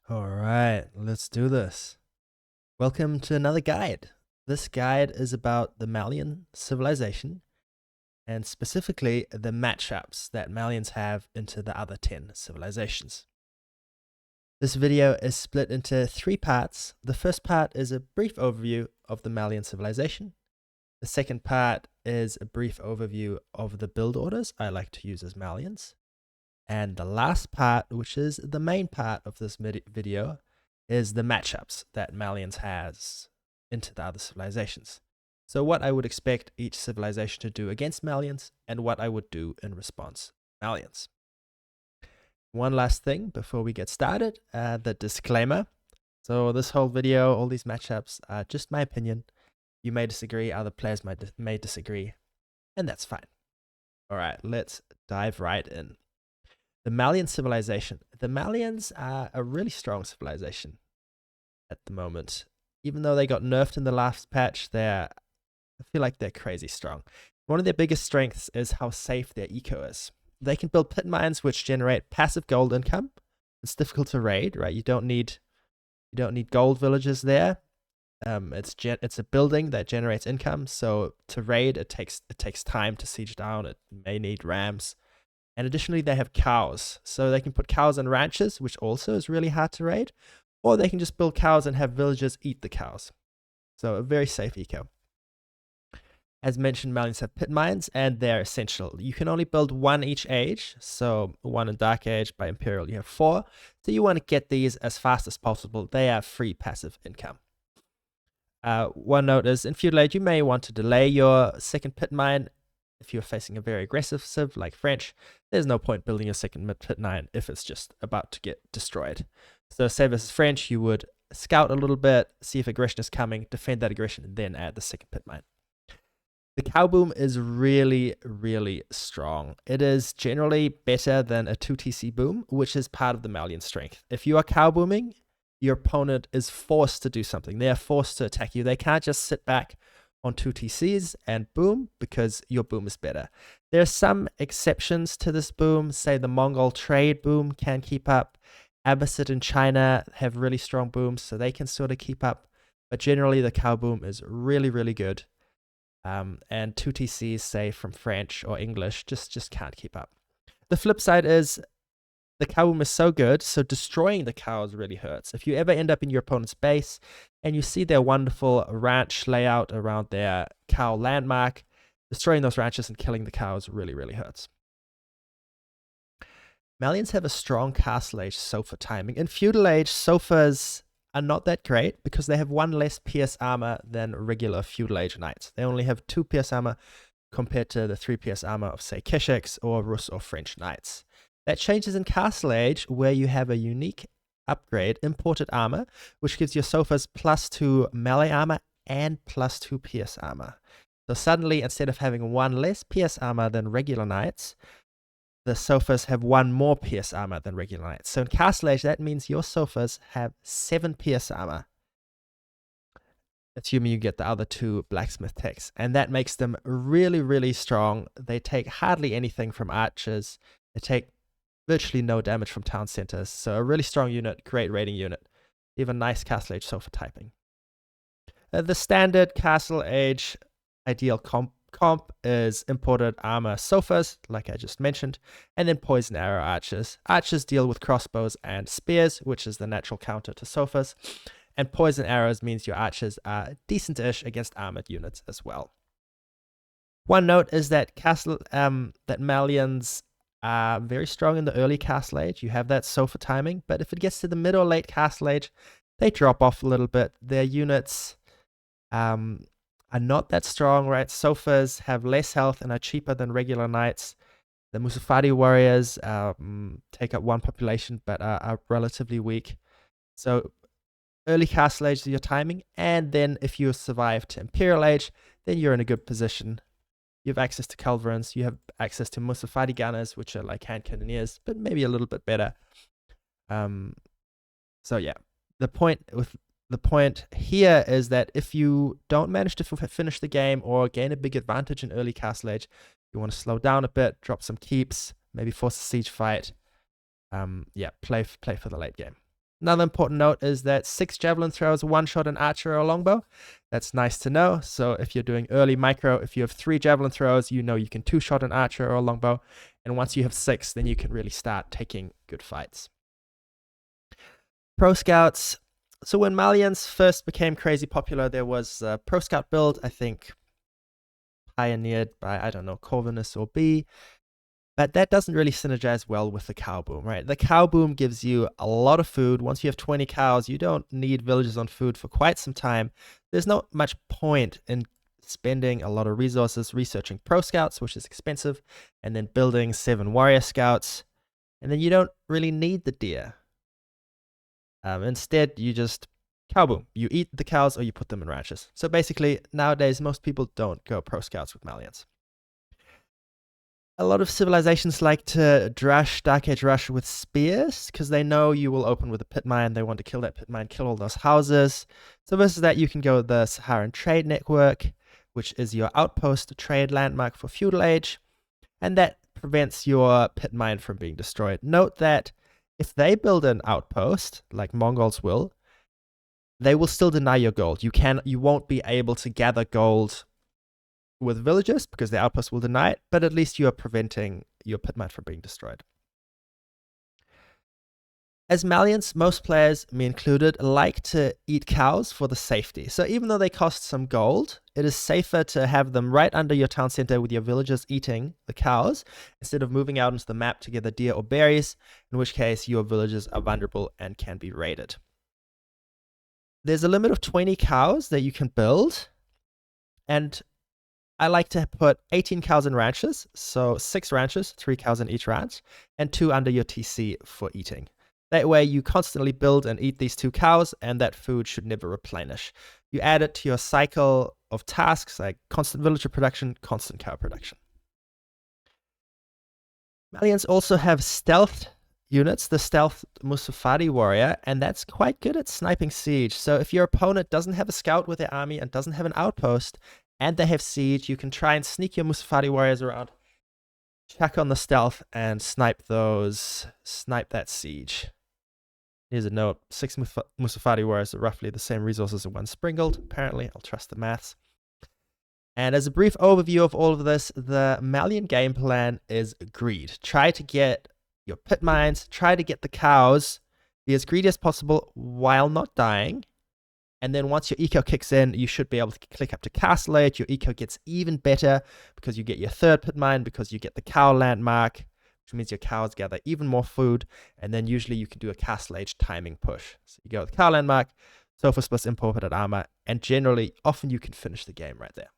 All right, let's do this. Welcome to another guide. This guide is about the Malian civilization and specifically the matchups that Malians have into the other 10 civilizations. This video is split into 3 parts. The first part is a brief overview of the Malian civilization. The second part is a brief overview of the build orders I like to use as Malians. And the last part, which is the main part of this video, is the matchups that Malians has into the other civilizations. So what I would expect each civilization to do against Malians and what I would do in response to Malians. One last thing before we get started, the disclaimer. So this whole video, all these matchups are just my opinion. You may disagree, other players may disagree, and that's fine. All right, let's dive right in. The Malian civilization. The Malians are a really strong civilization at the moment. Even though they got nerfed in the last patch, I feel like they're crazy strong. One of their biggest strengths is how safe their eco is. They can build pit mines which generate passive gold income. It's difficult to raid, right? You don't need gold villages there. It's a building that generates income, so to raid it takes time to siege down. It may need rams. And additionally, they have cows. So they can put cows in ranches, which also is really hard to raid. Or they can just build cows and have villagers eat the cows. So a very safe eco. As mentioned, Malians have pit mines, and they're essential. You can only build one each age. So one in Dark Age, by Imperial you have 4. So you want to get these as fast as possible. They are free passive income. One note is, in Feudal Age, you may want to delay your second pit mine. If you're facing a very aggressive civ like French, there's no point building a second pit mine if it's just about to get destroyed. So say versus French, you would scout a little bit, see if aggression is coming, defend that aggression, and then add the second pit mine. The cow boom is really, really strong. It is generally better than a 2TC boom, which is part of the Malian strength. If you are cow booming, your opponent is forced to do something. They are forced to attack you. They can't just sit back on 2TCs and boom because your boom is better. There are some exceptions to this boom. Say the Mongol trade boom can keep up. Abbasid in China have really strong booms, so they can sort of keep up. But generally, the cow boom is really, really good. And 2TCs, say from French or English, just can't keep up. The flip side is the cow boom is so good, so destroying the cows really hurts. If you ever end up in your opponent's base and you see their wonderful ranch layout around their cow landmark, destroying those ranches and killing the cows really, really hurts. Malians have a strong Castle Age sofa timing. In Feudal Age, sofas are not that great because they have 1 less PS armor than regular Feudal Age knights. They only have 2 PS armor compared to the 3 PS armor of, say, Keshiks or Rus or French knights. That changes in Castle Age, where you have a unique upgrade, imported armor, which gives your sofas +2 melee armor and +2 PS armor. So suddenly, instead of having 1 less PS armor than regular knights, the sofas have 1 more PS armor than regular knights. So in Castle Age, that means your sofas have 7 PS armor, assuming you get the other 2 blacksmith techs. And that makes them really, really strong. They take hardly anything from archers. They take virtually no damage from town centers. So a really strong unit, great raiding unit. Even nice Castle Age sofa typing. The standard Castle Age ideal comp is imported armor sofas, like I just mentioned, and then poison arrow archers. Archers deal with crossbows and spears, which is the natural counter to sofas. And poison arrows means your archers are decent-ish against armored units as well. One note is that Malians are very strong in the early Castle Age. You have that sofa timing, but if it gets to the mid or late Castle Age, they drop off a little bit. Their units are not that strong, right? Sofas have less health and are cheaper than regular knights. The Musafadi warriors take up 1 population, but are relatively weak. So early Castle Age is your timing, and then if you survive to Imperial Age, then you're in a good position. You have access to culverins, you have access to Musafadi gunners, which are like hand cannoneers, but maybe a little bit better. So yeah, the point here is that if you don't manage to finish the game or gain a big advantage in early Castle Age, you want to slow down a bit, drop some keeps, maybe force a siege fight. Yeah, play for the late game. Another important note is that 6 javelin throws one-shot an archer or a longbow. That's nice to know. So if you're doing early micro, if you have 3 javelin throws, you know you can 2-shot an archer or a longbow. And once you have 6, then you can really start taking good fights. Pro Scouts. So when Malians first became crazy popular, there was a Pro Scout build, I think pioneered by, I don't know, Corvinus or B. But that doesn't really synergize well with the cow boom, right? The cow boom gives you a lot of food. Once you have 20 cows, you don't need villagers on food for quite some time. There's not much point in spending a lot of resources researching pro scouts, which is expensive, and then building 7 warrior scouts. And then you don't really need the deer. Instead, you just cow boom. You eat the cows or you put them in ranches. So basically, nowadays, most people don't go pro scouts with Malians. A lot of civilizations like to Dark Age rush with spears because they know you will open with a pit mine. They want to kill that pit mine, kill all those houses. So versus that, you can go with the Saharan Trade Network, which is your outpost trade landmark for feudal age, and that prevents your pit mine from being destroyed. Note that if they build an outpost, like Mongols will, they will still deny your gold. You won't be able to gather gold with villagers because the outpost will deny it, but at least you are preventing your pit mine from being destroyed. As Malians, most players, me included, like to eat cows for the safety. So even though they cost some gold, it is safer to have them right under your town center with your villagers eating the cows instead of moving out into the map to gather deer or berries, in which case your villagers are vulnerable and can be raided. There's a limit of 20 cows that you can build, and I like to put 18 cows in ranches, so 6 ranches, 3 cows in each ranch, and 2 under your TC for eating. That way you constantly build and eat these 2 cows, and that food should never replenish. You add it to your cycle of tasks like constant villager production, constant cow production. Malians also have stealth units, the stealth Musafadi warrior, and that's quite good at sniping siege. So if your opponent doesn't have a scout with their army and doesn't have an outpost, and they have siege, you can try and sneak your Musafadi warriors around, check on the stealth, and snipe that siege. Here's a note, 6 Musafadi warriors are roughly the same resources as 1 Springled, apparently. I'll trust the maths. And as a brief overview of all of this, the Malian game plan is greed. Try to get your pit mines, try to get the cows, be as greedy as possible while not dying. And then once your eco kicks in, you should be able to click up to Castle Age. Your eco gets even better because you get your 3rd pit mine, because you get the cow landmark, which means your cows gather even more food. And then usually you can do a Castle Age timing push. So you go with the cow landmark, Sofa Splits imported armor, and generally, often you can finish the game right there.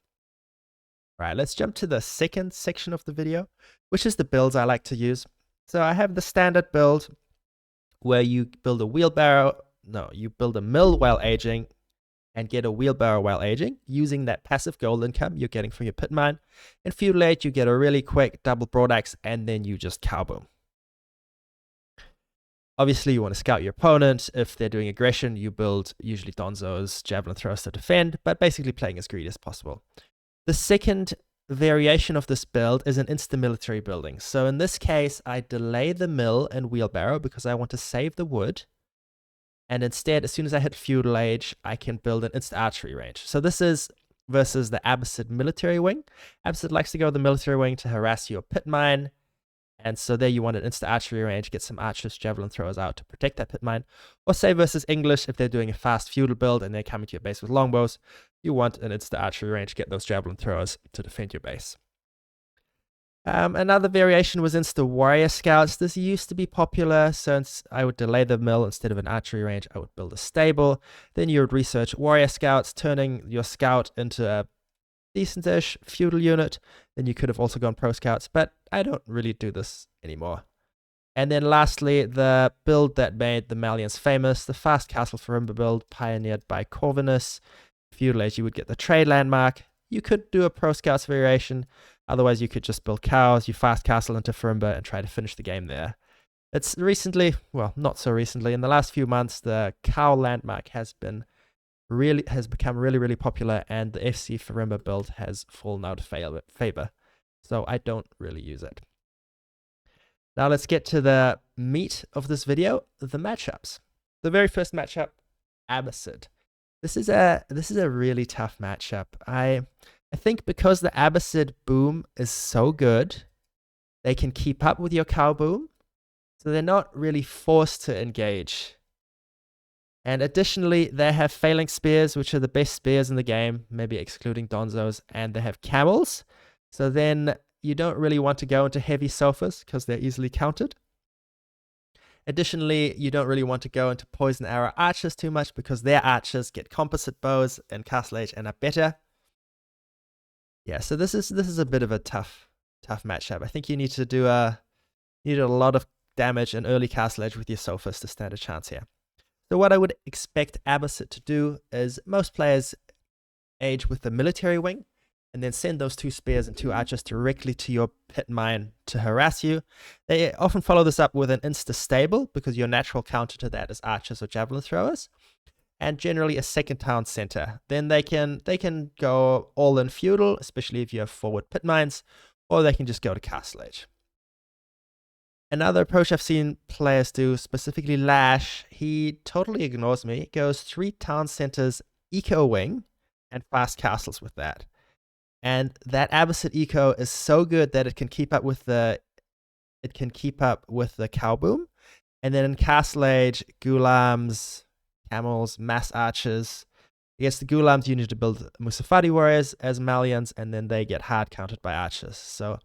All right, let's jump to the second section of the video, which is the builds I like to use. So I have the standard build where you build a you build a mill while aging and get a wheelbarrow while aging using that passive gold income you're getting from your pit mine. In feudal age, you get a really quick double broadaxe and then you just cow boom. Obviously, you want to scout your opponent. If they're doing aggression, you build usually Donzo's javelin throws to defend, but basically playing as greedy as possible. The second variation of this build is an insta-military building. So in this case, I delay the mill and wheelbarrow because I want to save the wood. And instead, as soon as I hit feudal age, I can build an insta-archery range. So this is versus the Abbasid military wing. Abbasid likes to go with the military wing to harass your pit mine. And so there you want an insta-archery range, get some archers, javelin throwers out to protect that pit mine. Or say versus English, if they're doing a fast feudal build and they're coming to your base with longbows, you want an insta-archery range, get those javelin throwers to defend your base. Another variation was insta-warrior scouts. This used to be popular, since I would delay the mill instead of an archery range, I would build a stable. Then you would research warrior scouts, turning your scout into a decent-ish feudal unit. Then you could have also gone pro scouts, but I don't really do this anymore. And then lastly, the build that made the Malians famous, the fast castle Farimba build pioneered by Corvinus. Feudal age, you would get the trade landmark. You could do a pro scouts variation. Otherwise, you could just build cows, you fast castle into Farimba and try to finish the game there. It's recently, well, not so recently, in the last few months, the cow landmark has become really popular, and the FC Farimba build has fallen out of favor. So I don't really use it. Now let's get to the meat of this video, the matchups. The very first matchup, Abbasid. This is a really tough matchup. I think because the Abbasid boom is so good, they can keep up with your cow boom, so they're not really forced to engage. And additionally, they have phalanx spears, which are the best spears in the game, maybe excluding Donzos, and they have camels. So then you don't really want to go into heavy sofas because they're easily countered. Additionally, you don't really want to go into poison arrow archers too much because their archers get composite bows in Castle Age and are better. Yeah, so this is a bit of a tough matchup. I think you need to do a lot of damage in early Castle Age with your sofas to stand a chance here. So what I would expect Abbasid to do is most players age with the military wing and then send those 2 spears and 2 archers directly to your pit mine to harass you. They often follow this up with an insta-stable because your natural counter to that is archers or javelin throwers, and generally a second town center. Then they can go all in feudal, especially if you have forward pit mines, or they can just go to Castle Age. Another approach I've seen players do, specifically Lash, he totally ignores me. He goes 3 town centers, eco wing, and fast castles with that. And that Abbasid eco is so good that it can keep up with the cow boom. And then in Castle Age, Gulams, camels, mass archers. Against the Gulams, you need to build Musafadi warriors as Malians, and then they get hard countered by archers. So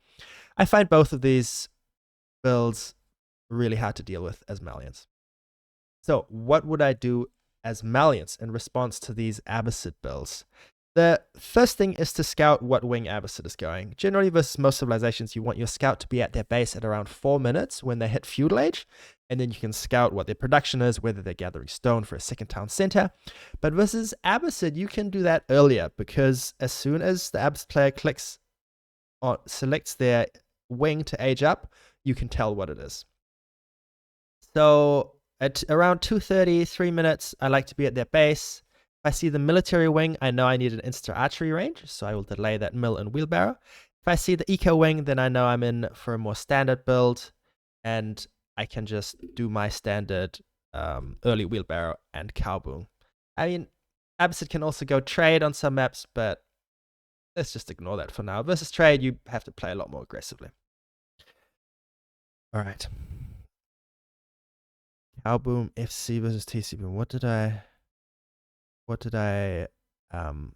I find both of these builds really hard to deal with as Malians. So what would I do as Malians in response to these Abbasid builds? The first thing is to scout what wing Abbasid is going. Generally versus most civilizations, you want your scout to be at their base at around 4 minutes when they hit feudal age, and then you can scout what their production is, whether they're gathering stone for a second town center. But versus Abbasid, you can do that earlier because as soon as the Abbasid player selects their wing to age up, you can tell what it is. So at around 2:30, 3 minutes, I like to be at their base. If I see the military wing, I know I need an insta archery range, so I will delay that mill and wheelbarrow. If I see the eco wing, then I know I'm in for a more standard build, and I can just do my standard early wheelbarrow and cow boom. I mean, Abbasid can also go trade on some maps, but let's just ignore that for now. Versus trade, you have to play a lot more aggressively. All right. Cow boom, FC versus TC boom. What did I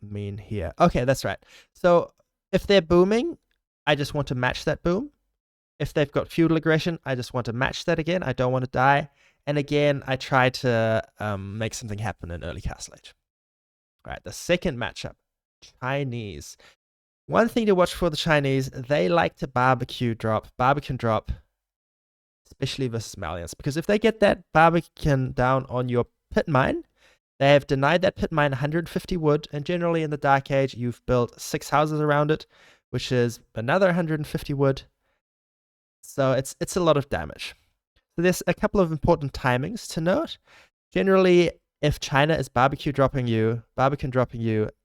mean here? Okay, that's right. So if they're booming, I just want to match that boom. If they've got feudal aggression, I just want to match that again. I don't want to die. And again, I try to make something happen in early Castle Age. All right, the second matchup, Chinese. One thing to watch for the Chinese, they like to Barbican drop, especially versus Malians. Because if they get that Barbican down on your pit mine, they have denied that pit mine 150 wood, and generally in the Dark Age, you've built 6 houses around it, which is another 150 wood. So it's a lot of damage. So there's a couple of important timings to note. Generally, if China is Barbican dropping you,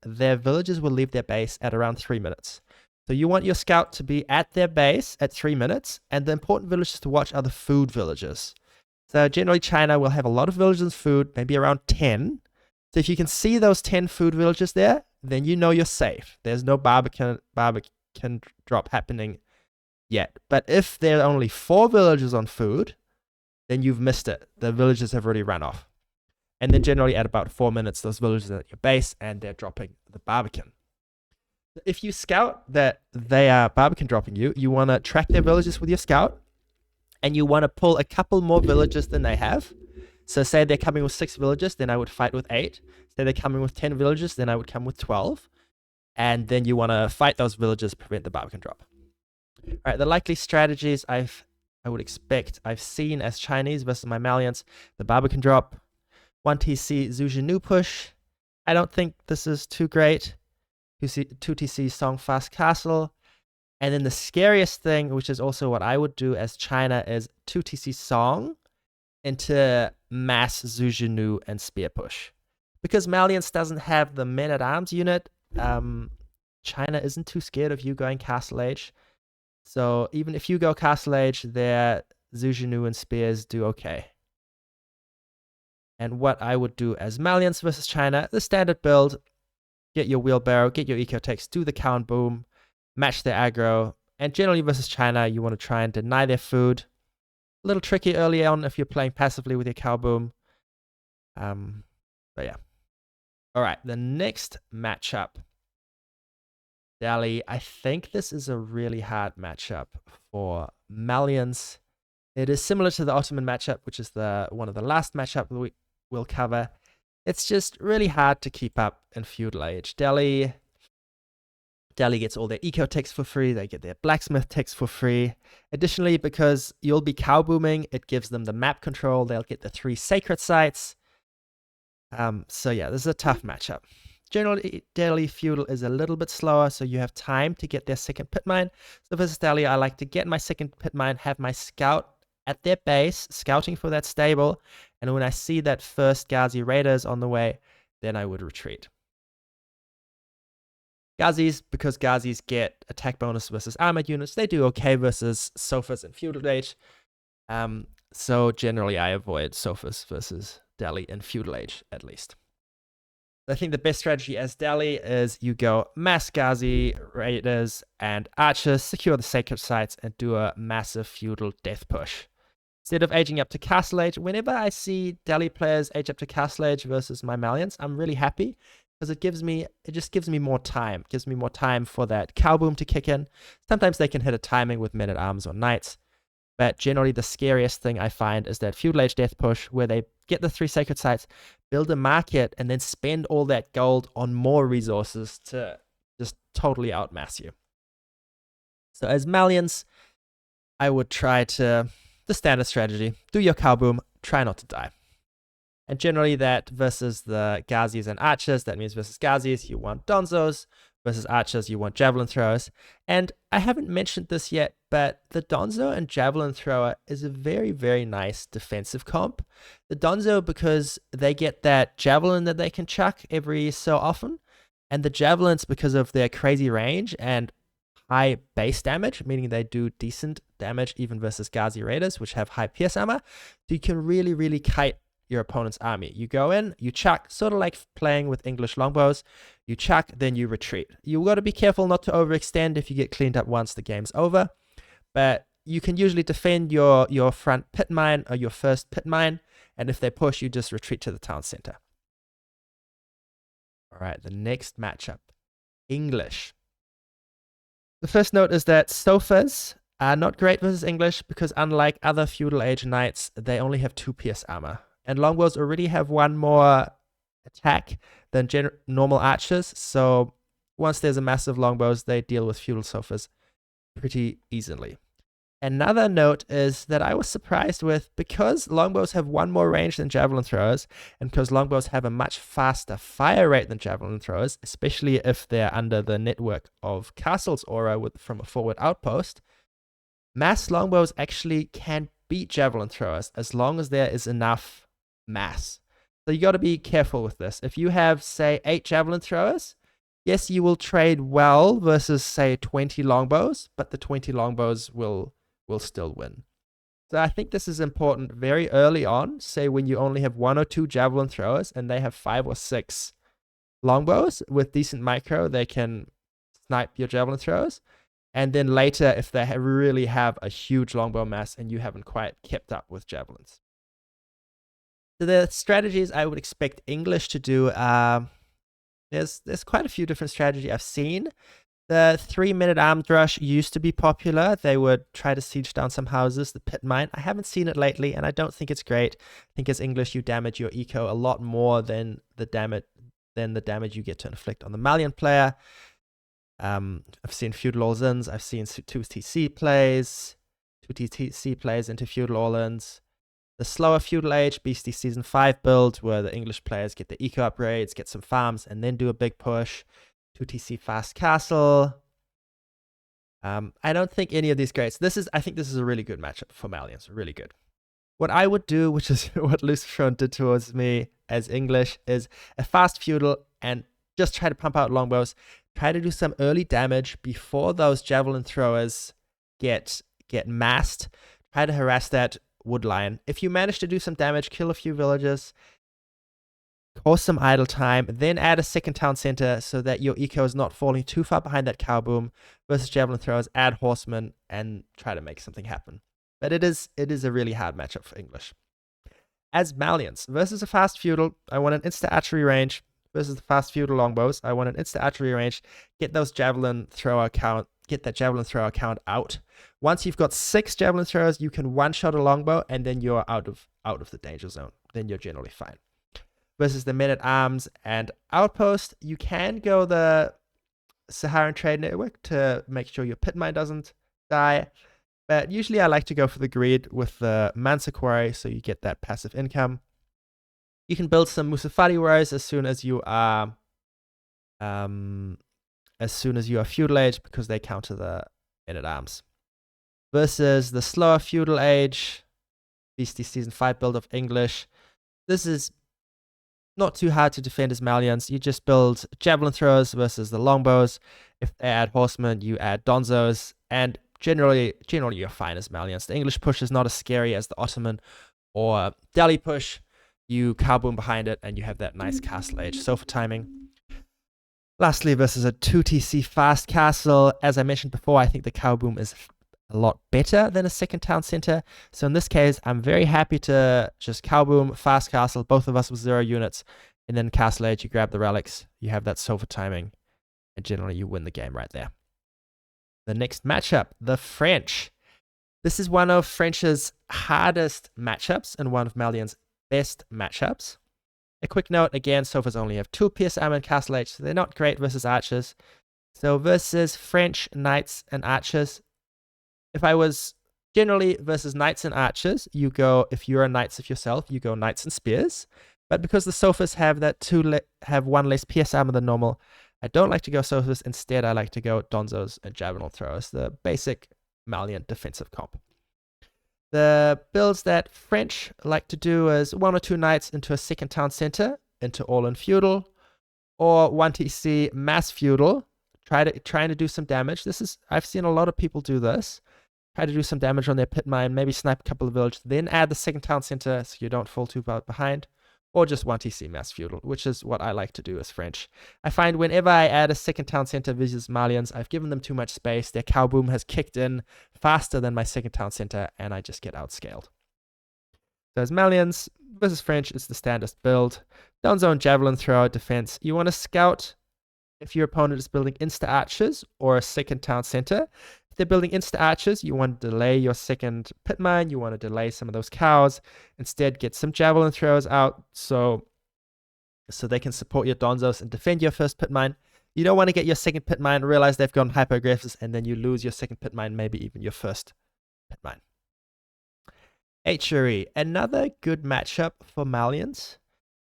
their villagers will leave their base at around 3 minutes. So you want your scout to be at their base at 3 minutes, and the important villages to watch are the food villages. So generally China will have a lot of villages and food, maybe around 10. So if you can see those 10 food villages there, then you know you're safe. There's no Barbican drop happening yet. But if there are only 4 villages on food, then you've missed it. The villages have already run off. And then generally at about 4 minutes, those villages are at your base and they're dropping the Barbican. If you scout that they are Barbican dropping you, you want to track their villages with your scout, and you want to pull a couple more villages than they have. So say they're coming with 6 villages, then I would fight with 8. Say they're coming with 10 villages, then I would come with 12. And then you want to fight those villages, prevent the Barbican drop. All right, the likely strategies I would expect I've seen as Chinese versus my Malians: the Barbican drop, 1 TC Zhuzhenu push. I don't think this is too great. 2 TC Song Fast Castle. And then the scariest thing, which is also what I would do as China, is 2 TC Song into mass Zhuzhenu and spear push. Because Malians doesn't have the men-at-arms unit, China isn't too scared of you going Castle Age. So even if you go Castle Age, their Zhuzhenu and spears do okay. And what I would do as Malians versus China, the standard build, get your wheelbarrow, get your eco-techs, do the cow and boom, match their aggro. And generally versus China, you want to try and deny their food. A little tricky early on if you're playing passively with your cow boom. But yeah. All right, the next matchup. Delhi, I think this is a really hard matchup for Malians. It is similar to the Ottoman matchup, which is one of the last matchup that we'll cover. It's just really hard to keep up in feudal age. Delhi gets all their eco techs for free. They get their blacksmith techs for free. Additionally, because you'll be cow booming, it gives them the map control. They'll get the 3 sacred sites. So yeah, this is a tough matchup. Generally, Delhi feudal is a little bit slower, so you have time to get their second pit mine. So versus Delhi, I like to get my second pit mine, have my scout at their base, scouting for that stable, and when I see that first Ghazi raiders on the way, then I would retreat. Ghazis, because Ghazis get attack bonus versus armored units, they do okay versus sofas in feudal age. So generally I avoid sofas versus Delhi in feudal age, at least. I think the best strategy as Delhi is you go mass Ghazi raiders and archers, secure the sacred sites, and do a massive feudal death push. Instead of aging up to castle age, whenever I see Delhi players age up to castle age versus my Malians, I'm really happy because it just gives me more time. It gives me more time for that cow boom to kick in. Sometimes they can hit a timing with men at arms or knights, but generally the scariest thing I find is that feudal age death push where they get the 3 sacred sites, build a market, and then spend all that gold on more resources to just totally outmass you. So as Malians, I would try to, the standard strategy, do your cow boom, try not to die. And generally that versus the Ghazis and archers, that means versus Ghazis, you want Donzos, versus archers, you want javelin throwers. And I haven't mentioned this yet, but the Donzo and javelin thrower is a very, very nice defensive comp. The Donzo, because they get that javelin that they can chuck every so often, and the javelins because of their crazy range and high base damage, meaning they do decent damage even versus Ghazi raiders, which have high pierce armor. So you can really, really kite your opponent's army. You go in, you chuck, sort of like playing with English longbows. You chuck, then you retreat. You got to be careful not to overextend. If you get cleaned up once, the game's over. But you can usually defend your front pit mine or your first pit mine, and if they push, you just retreat to the town center. All right, the next matchup, English. The first note is that sofas are not great versus English because unlike other feudal age knights, they only have 2 pierce armor. And longbows already have 1 more attack than normal archers. So once there's a massive longbows, they deal with feudal sofas pretty easily. Another note is that I was surprised with, because longbows have 1 more range than javelin throwers, and because longbows have a much faster fire rate than javelin throwers, especially if they're under the network of castles aura from a forward outpost, mass longbows actually can beat javelin throwers as long as there is enough mass. So you got to be careful with this. If you have, say, 8 javelin throwers, yes, you will trade well versus, say, 20 longbows, but the 20 longbows will still win. So I think this is important very early on, say when you only have 1 or 2 javelin throwers and they have 5 or 6 longbows with decent micro, they can snipe your javelin throwers. And then later, if they really have a huge longbow mass and you haven't quite kept up with javelins. So the strategies I would expect English to do, there's quite a few different strategies I've seen. The 3-minute armed rush used to be popular. They would try to siege down some houses, the pit mine. I haven't seen it lately, and I don't think it's great. I think as English, you damage your eco a lot more than the damage you get to inflict on the Malian player. I've seen feudal all-ins. I've seen 2TC plays into feudal all-ins. The slower feudal age, Beastie Season 5 build, where the English players get the eco upgrades, get some farms, and then do a big push. 2TC Fast Castle. I don't think any of these greats. I think this is a really good matchup for Malians. Really good. What I would do, which is what Lucifer did towards me as English, is a fast feudal and just try to pump out longbows. Try to do some early damage before those javelin throwers get massed. Try to harass that wood lion. If you manage to do some damage, kill a few villagers, cause some idle time, then add a second town center so that your eco is not falling too far behind that cow boom. Versus javelin throwers, add horsemen and try to make something happen. But it is a really hard matchup for English. As Malians versus a fast feudal, I want an insta archery range. Versus the fast feudal longbows, I want an insta archery range. Get those javelin thrower count. Get that javelin thrower count out. Once you've got 6 javelin throwers, you can one-shot a longbow, and then you're out of the danger zone. Then you're generally fine. Versus the men-at-arms and outpost, you can go the Saharan trade network to make sure your pit mine doesn't die. But usually I like to go for the greed with the Mansa quarry, so you get that passive income. You can build some Musafari warriors as soon as you are feudal age, because they counter the men-at-arms. Versus the slower feudal age, Beastie Season 5 build of English. This is not too hard to defend as Malians. You just build javelin throwers versus the longbows. If they add horsemen, you add donzos, and generally you're fine as Malians. The English push is not as scary as the Ottoman or Delhi push. You cow boom behind it, and you have that nice castle age sofa timing. Lastly, versus a 2TC fast castle. As I mentioned before, I think the cow boom is a lot better than a second town center. So in this case, I'm very happy to just cow boom, fast castle, both of us with 0 units, and then castle age, you grab the relics, you have that sofa timing, and generally you win the game right there. The next matchup, the French. This is one of French's hardest matchups and one of Malian's best matchups. A quick note, again, sofas only have 2 PS armor and castle age, so they're not great versus archers. So versus French knights and archers, if I was generally versus knights and archers, you go, if you're a knights of yourself, you go knights and spears. But because the sofas have have 1 less PS armor than normal, I don't like to go sofas. Instead, I like to go donzos and javelin throwers, the basic Malian defensive comp. The builds that French like to do is 1 or 2 knights into a second town center, into all-in feudal, or 1TC mass feudal, trying to do some damage. I've seen a lot of people do this. Try to do some damage on their pit mine, maybe snipe a couple of villages, then add the second town center so you don't fall too far behind, or just 1TC mass feudal, which is what I like to do as French. I find whenever I add a second town center versus Malians, I've given them too much space. Their cow boom has kicked in faster than my second town center, and I just get outscaled. So as Malians versus French, it's the standard build. Donzo and javelin thrower defense. You want to scout if your opponent is building insta archers or a second town center. If they're building insta archers, you want to delay your second pit mine. You want to delay some of those cows. Instead, get some javelin throwers out so they can support your donzos and defend your first pit mine. You don't want to get your second pit mine, realize they've gone hyper aggressive, and then you lose your second pit mine, maybe even your first pit mine. HRE, another good matchup for Malians.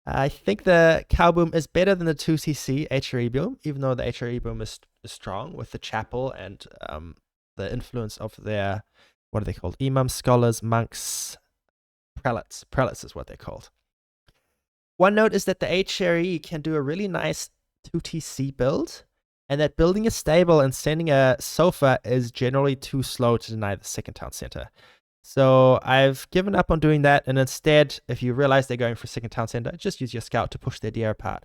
I think the cow boom is better than the 2CC HRE boom, even though the HRE boom is strong with the chapel and the influence of their, what are they called? Imams, scholars, monks, prelates. Prelates is what they're called. One note is that the HRE can do a really nice 2TC build, and that building a stable and sending a sofa is generally too slow to deny the second town center. So I've given up on doing that, and instead, if you realize they're going for second town center, just use your scout to push their deer apart.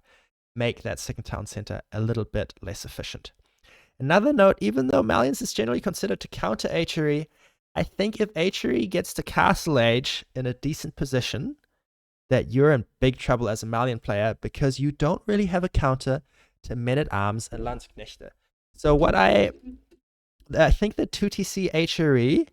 Make that second town center a little bit less efficient. Another note, even though Malians is generally considered to counter HRE, I think if HRE gets to castle age in a decent position, that you're in big trouble as a Malian player, because you don't really have a counter to men-at-arms and Landsknechte. So what I think the 2TC HRE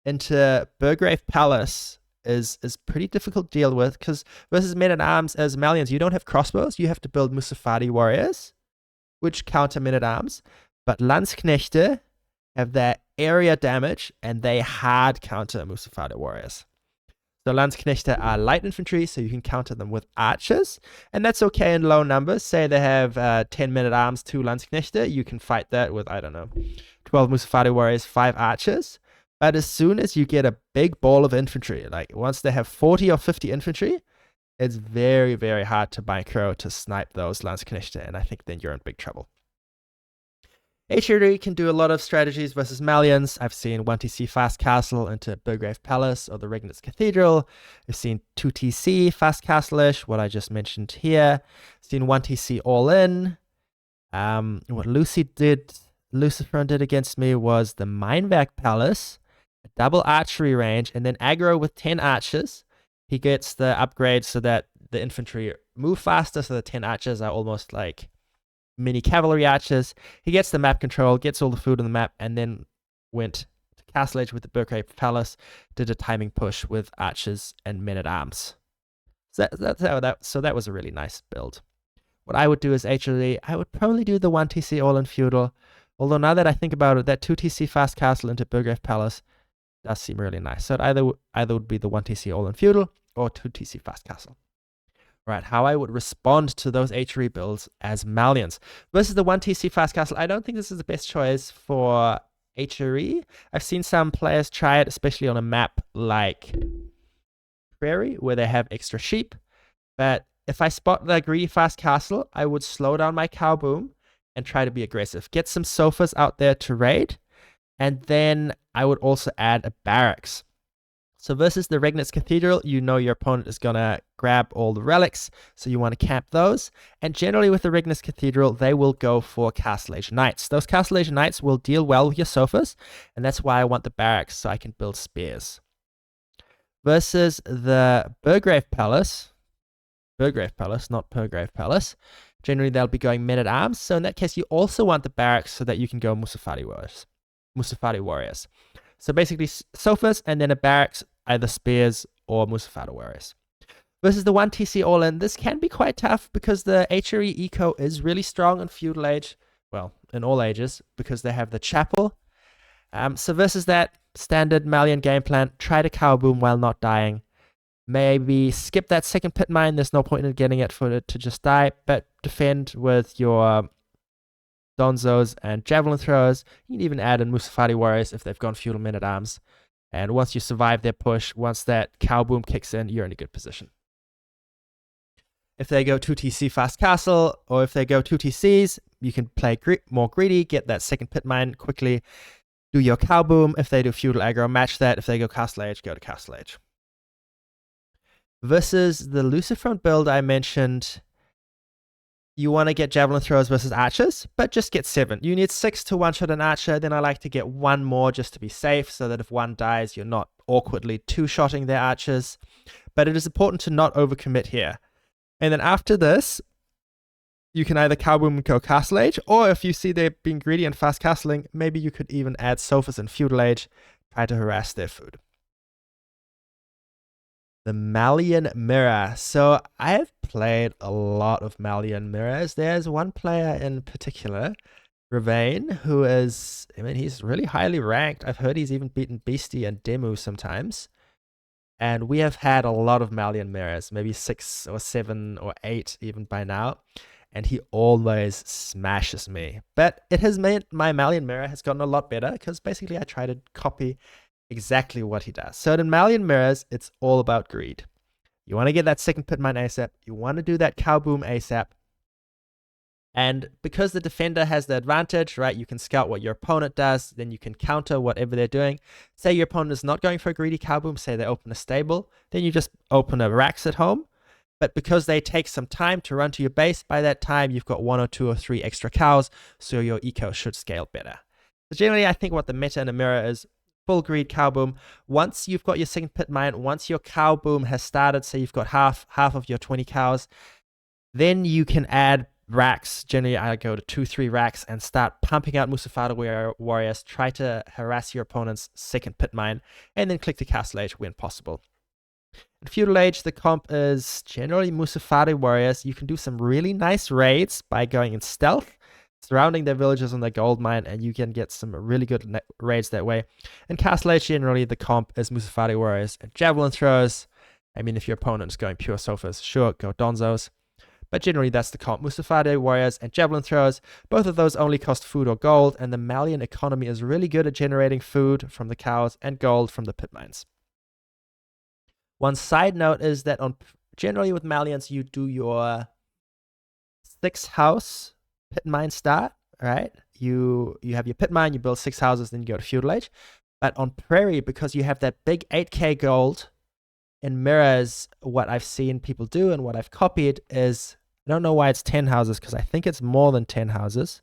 into Burgrave Palace is pretty difficult to deal with, because versus men-at-arms as Malians, you don't have crossbows. You have to build Musafari warriors, which counter men-at-arms. But Landsknechte have their area damage, and they hard counter Musafari warriors. So Landsknechte are light infantry, so you can counter them with archers, and that's okay in low numbers. Say they have 10 men-at-arms, 2 Landsknechte, you can fight that with, I don't know, 12 Musafari warriors, 5 archers. But as soon as you get a big ball of infantry, like once they have 40 or 50 infantry, it's very, very hard to micro to snipe those Landsknechte, and I think then you're in big trouble. HRE can do a lot of strategies versus Malians. I've seen 1TC Fast Castle into Burgrave Palace or the Regnitz Cathedral. I've seen 2TC Fast Castle-ish, what I just mentioned here. I've seen 1TC All In. What Lucifer did against me was the Meinwerk Palace, a double archery range, and then aggro with 10 archers. He gets the upgrade so that the infantry move faster, so the 10 archers are almost like mini cavalry archers. He gets the map control, gets all the food on the map, and then went to Castle Age with the Burgrave Palace, did a timing push with archers and men-at-arms. So that was a really nice build. What I would do is HLE, I would probably do the 1TC all-in feudal, although now that I think about it, that 2TC fast castle into Burgrave Palace does seem really nice. So it either would be the 1TC all-in feudal or 2TC fast castle. Right, how I would respond to those HRE builds as Malians. Versus the 1TC Fast Castle, I don't think this is the best choice for HRE. I've seen some players try it, especially on a map like Prairie, where they have extra sheep. But if I spot the greedy Fast Castle, I would slow down my cow boom and try to be aggressive. Get some sofas out there to raid, and then I would also add a barracks. So versus the Regnitz Cathedral, you know your opponent is going to grab all the relics, so you want to camp those. And generally with the Regnitz Cathedral, they will go for Castle Age Knights. Those Castle Age Knights will deal well with your sofas, and that's why I want the barracks, so I can build spears. Versus the Burgrave Palace, not Burgrave Palace, generally they'll be going men-at-arms, so in that case you also want the barracks so that you can go Musafari warriors. So basically sofas and then a barracks, either spears or Musafari warriors. Versus the 1TC all-in, this can be quite tough because the HRE eco is really strong in feudal age, well, in all ages, because they have the chapel. So versus that, standard Malian game plan, try to cow boom while not dying. Maybe skip that second pit mine, there's no point in getting it for it to just die, but defend with your donzos and javelin throwers. You can even add in Musafari warriors if they've gone feudal men-at-arms. And once you survive their push, once that cow boom kicks in, you're in a good position. If they go 2TC fast castle, or if they go 2TCs, you can play more greedy, get that second pit mine quickly, do your cow boom. If they do feudal aggro, match that. If they go Castle Age, go to Castle Age. Versus the Lucifer build I mentioned, you want to get javelin throwers versus archers, but just get 7. You need 6 to one-shot an archer, then I like to get 1 more just to be safe, so that if one dies, you're not awkwardly two-shotting their archers. But it is important to not overcommit here. And then after this, you can either cow boom and go Castle Age, or if you see they're being greedy and fast castling, maybe you could even add sofas in Feudal Age, try to harass their food. The Malian Mirror. So I have played a lot of Malian Mirrors. There's one player in particular, Ravane, who is, I mean, he's really highly ranked. I've heard he's even beaten Beastie and Demu sometimes. And we have had a lot of Malian Mirrors, maybe 6 or 7 or 8 even by now. And he always smashes me. But it has made my Malian Mirror has gotten a lot better because basically I try to copy exactly what he does. So in Malian Mirrors, it's all about greed. You want to get that second pit mine ASAP. You want to do that cow boom ASAP. And because the defender has the advantage, right, you can scout what your opponent does, then you can counter whatever they're doing. Say your opponent is not going for a greedy cow boom, say they open a stable, then you just open a racks at home. But because they take some time to run to your base, by that time you've got 1 or 2 or 3 extra cows, so your eco should scale better. So generally, I think what the meta in a mirror is full greed cow boom. Once you've got your second pit mine, once your cow boom has started, say you've got half of your 20 cows, then you can add racks. Generally, I go to 2-3 racks and start pumping out Musafari warriors, try to harass your opponent's second pit mine, and then click the Castle Age when possible. In Feudal Age, the comp is generally Musafari warriors. You can do some really nice raids by going in stealth, surrounding their villages on their gold mine, and you can get some really good raids that way. In Castle Age, generally, the comp is Musafari warriors and javelin throwers. I mean, if your opponent is going pure sofas, sure, go donzos. But generally, that's the comp. Musafari warriors and javelin throwers. Both of those only cost food or gold, and the Malian economy is really good at generating food from the cows and gold from the pit mines. One side note is that generally with Malians, you do your 6 house pit mine start, right? you have your pit mine, you build 6 houses, then you go to feudal age. But on prairie, because you have that big 8k gold, and mirrors what I've seen people do and what I've copied is, I don't know why it's 10 houses, because I think it's more than 10 houses.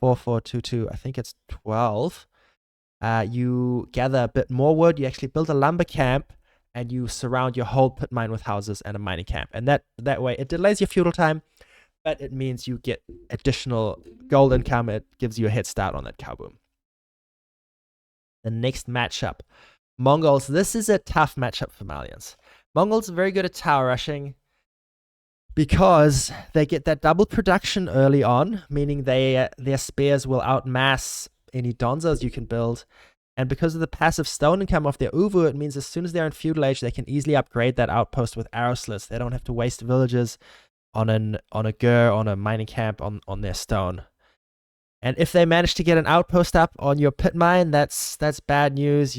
4, 4, 2, 2, I think it's 12. You gather a bit more wood, you actually build a lumber camp, and you surround your whole pit mine with houses and a mining camp. And that way, it delays your feudal time, but it means you get additional gold income. It gives you a head start on that cow boom. The next matchup, Mongols. This is a tough matchup for Malians. Mongols are very good at tower rushing because they get that double production early on, meaning their spears will outmass any donzos you can build. And because of the passive stone income of their uvu, it means as soon as they're in feudal age, they can easily upgrade that outpost with arrow slits. They don't have to waste villages on a gur, on a mining camp, on their stone. And if they manage to get an outpost up on your pit mine, that's bad news.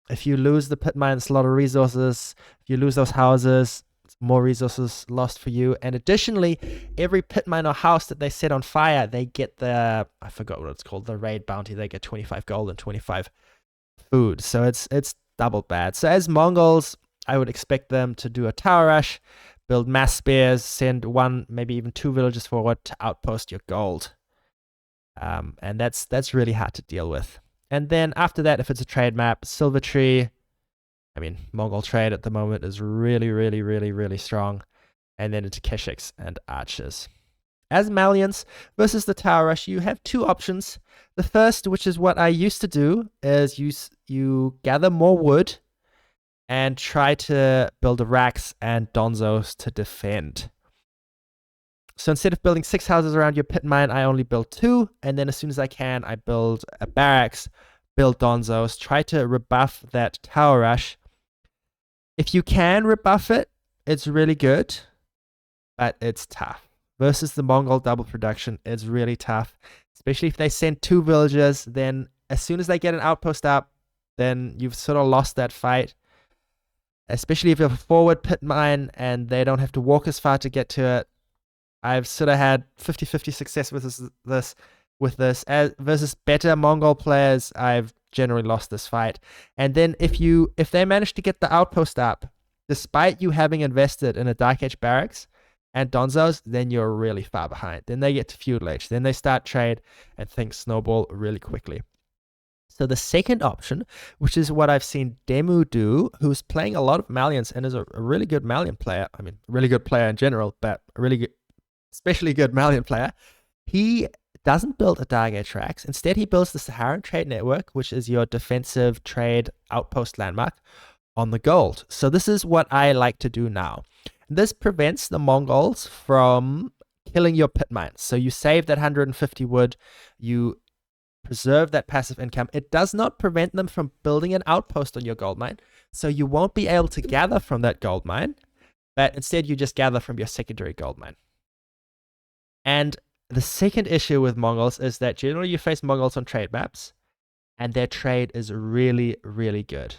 If you lose the pit mine, it's a lot of resources. If you lose those houses, it's more resources lost for you. And additionally, every pit mine or house that they set on fire, they get I forgot what it's called, the raid bounty. They get 25 gold and 25 food. So it's double bad. So as Mongols, I would expect them to do a tower rush, build mass spears, send 1, maybe even 2 villages forward to outpost your gold. And that's really hard to deal with. And then after that, if it's a trade map, Silver Tree, I mean, Mongol trade at the moment is really, really, really, really strong. And then into Keshiks and archers. As Malians versus the tower rush, you have 2 options. The first, which is what I used to do, is you gather more wood and try to build racks and donzos to defend. So instead of building 6 houses around your pit mine, I only build 2. And then as soon as I can, I build a barracks, build donzos, try to rebuff that tower rush. If you can rebuff it, it's really good, but it's tough. Versus the Mongol double production, it's really tough. Especially if they send 2 villagers, then as soon as they get an outpost up, then you've sort of lost that fight. Especially if you have a forward pit mine and they don't have to walk as far to get to it. I've sort of had 50-50 success with this versus better Mongol players. I've generally lost this fight. And then if they manage to get the outpost up, despite you having invested in a Dark Age barracks and donzos, then you're really far behind. Then they get to feudal age. Then they start trade and things snowball really quickly. So the second option, which is what I've seen Demu do, who's playing a lot of Malians and is a really good Malian player. I mean, really good player in general, but a really good, especially good Malian player. He doesn't build a Dark Age racks. Instead, he builds the Saharan Trade Network, which is your defensive trade outpost landmark on the gold. So this is what I like to do now. This prevents the Mongols from killing your pit mines. So you save that 150 wood, you preserve that passive income. It does not prevent them from building an outpost on your gold mine. So you won't be able to gather from that gold mine, but instead you just gather from your secondary gold mine. And the second issue with Mongols is that generally you face Mongols on trade maps, and their trade is really, really good.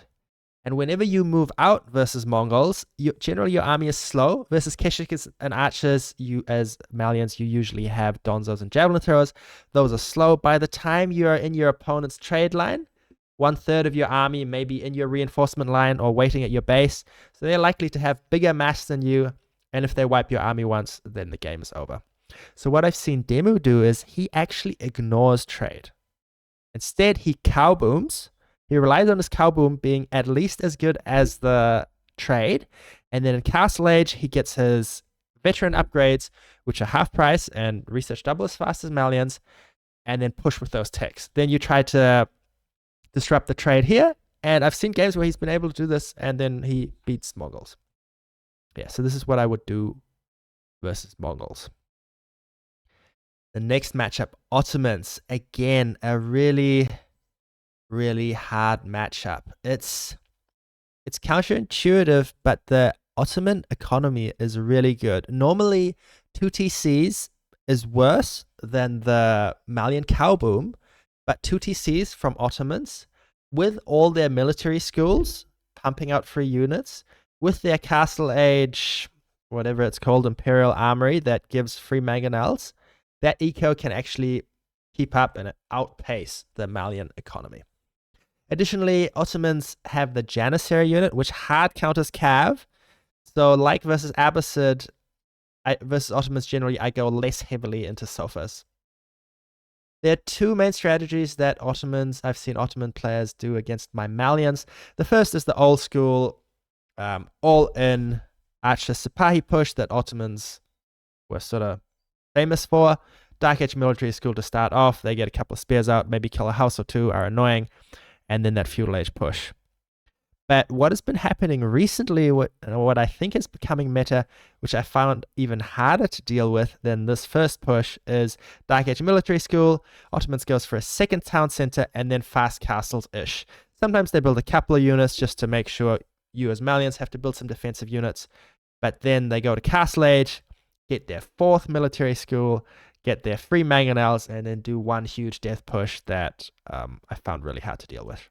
And whenever you move out versus Mongols, generally your army is slow. Versus Keshiks and archers, as Malians, you usually have donzos and javelin throwers. Those are slow. By the time you are in your opponent's trade line, 1/3 of your army may be in your reinforcement line or waiting at your base. So they're likely to have bigger mass than you. And if they wipe your army once, then the game is over. So what I've seen Demu do is he actually ignores trade. Instead, he cow booms. He relies on his cow boom being at least as good as the trade. And then in Castle Age, he gets his veteran upgrades, which are half price and research double as fast as Malians, and then push with those techs. Then you try to disrupt the trade here. And I've seen games where he's been able to do this, and then he beats Mongols. Yeah, so this is what I would do versus Mongols. The next matchup, Ottomans. Again, a really, really hard matchup. It's counterintuitive, but the Ottoman economy is really good. Normally, 2 TCs is worse than the Malian cow boom, but 2 TCs from Ottomans, with all their military schools pumping out free units, with their Castle Age, whatever it's called, Imperial Armory that gives free mangonels, that eco can actually keep up and outpace the Malian economy. Additionally, Ottomans have the Janissary unit, which hard counters Cav. So like versus Abbasid, versus Ottomans generally, I go less heavily into sofas. There are two main strategies that I've seen Ottoman players do against my Malians. The first is the old school all-in Archer Sipahi push that Ottomans were sort of famous for. Dark Age military school to start off. They get a couple of spears out, maybe kill a house or two, are annoying, and then that feudal age push. But what has been happening recently, what I think is becoming meta, which I found even harder to deal with than this first push, is Dark Age military school. Ottomans goes for a second town center and then fast castles-ish. Sometimes they build a couple of units just to make sure you as Malians have to build some defensive units. But then they go to Castle Age, get their fourth military school, get their 3 mangonels, and then do one huge death push that I found really hard to deal with.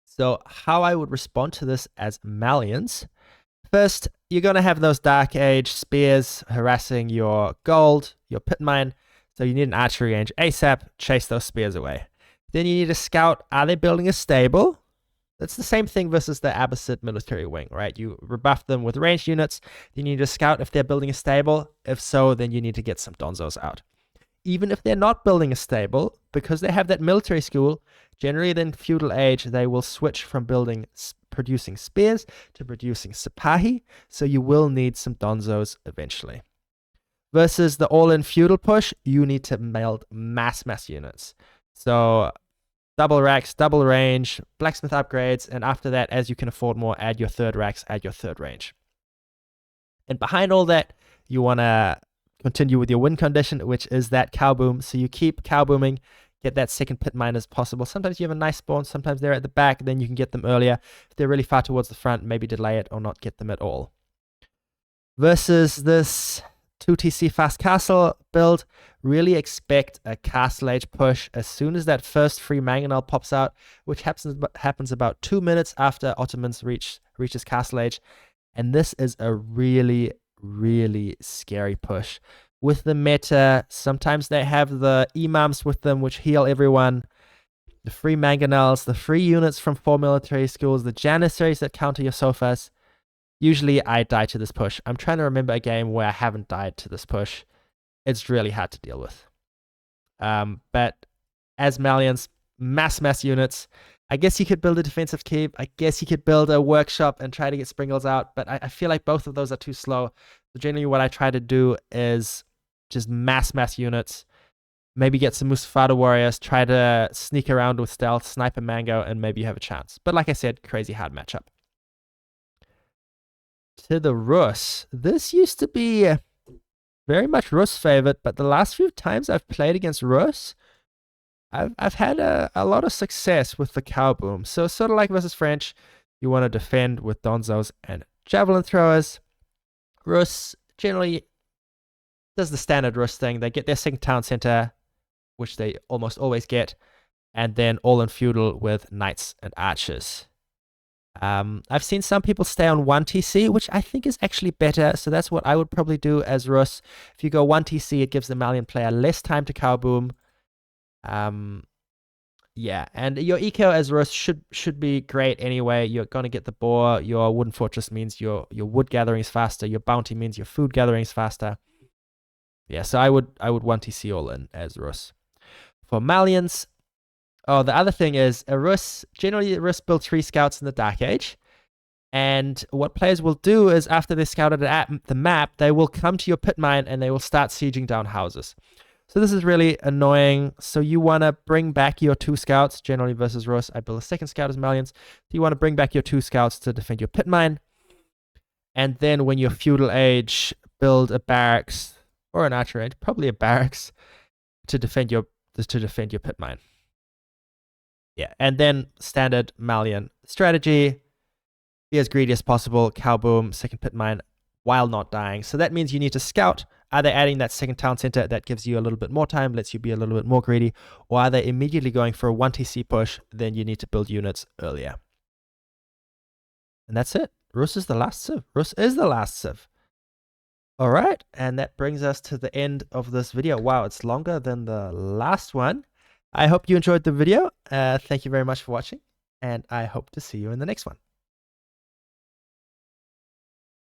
So how I would respond to this as Malians. First, you're going to have those Dark Age spears harassing your gold, your pit mine. So you need an archery range ASAP, chase those spears away. Then you need to scout, are they building a stable? That's the same thing versus the Abbasid military wing, right? You rebuff them with ranged units. Then you need to scout if they're building a stable. If so, then you need to get some donzos out. Even if they're not building a stable, because they have that military school, generally in feudal age, they will switch from producing spears to producing sipahi, so you will need some donzos eventually. Versus the all-in feudal push, you need to build mass units. So double racks, double range, blacksmith upgrades, and after that, as you can afford more, add your third racks, add your third range. And behind all that, you want to continue with your win condition, which is that cow boom. So you keep cow booming, get that second pit mine as possible. Sometimes you have a nice spawn, sometimes they're at the back, then you can get them earlier. If they're really far towards the front, maybe delay it or not get them at all. Versus this 2TC fast castle build, really expect a castle age push as soon as that first free mangonel pops out, which happens about 2 minutes after Ottomans reaches castle age. And this is a really scary push. With the meta, sometimes they have the imams with them, which heal everyone. The free mangonels, the free units from 4 military schools, the janissaries that counter your sofas. Usually I die to this push. I'm trying to remember a game where I haven't died to this push. It's really hard to deal with. But as Malians, mass units. I guess you could build a defensive keep. I guess you could build a workshop and try to get Springles out. But I feel like both of those are too slow. So generally what I try to do is just mass units. Maybe get some Mustafada warriors. Try to sneak around with stealth, snipe a mango, and maybe you have a chance. But like I said, crazy hard matchup. To the Rus. This used to be very much Rus favorite, but the last few times I've played against Rus, I've had a lot of success with the cow boom. So sort of like versus French, you want to defend with donzos and javelin throwers. Rus generally does the standard Rus thing. They get their second town center, which they almost always get, and then all in feudal with knights and archers. I've seen some people stay on 1TC, which I think is actually better. So that's what I would probably do as Rus. If you go 1TC, it gives the Malian player less time to cow boom. Yeah, and your eco as Rus should be great anyway. You're gonna get the boar. Your wooden fortress means your wood gathering is faster. Your bounty means your food gathering is faster. Yeah, so I would 1TC all in as Rus. For Malians, oh, the other thing is generally Rus build 3 scouts in the Dark Age. And what players will do is after they scouted the map, they will come to your pit mine and they will start sieging down houses. So this is really annoying. So you want to bring back your 2 scouts, generally versus Rus. I build a second scout as Malians. So you want to bring back your 2 scouts to defend your pit mine. And then when you're feudal age, build a barracks or an archer range, probably a barracks to defend your pit mine. Yeah, and then standard Malian strategy. Be as greedy as possible, cow boom, second pit mine, while not dying. So that means you need to scout. Are they adding that second town center that gives you a little bit more time, lets you be a little bit more greedy? Or are they immediately going for a 1TC push? Then you need to build units earlier. And that's it. Rus is the last civ. All right, and that brings us to the end of this video. Wow, it's longer than the last one. I hope you enjoyed the video. Thank you very much for watching, and I hope to see you in the next one.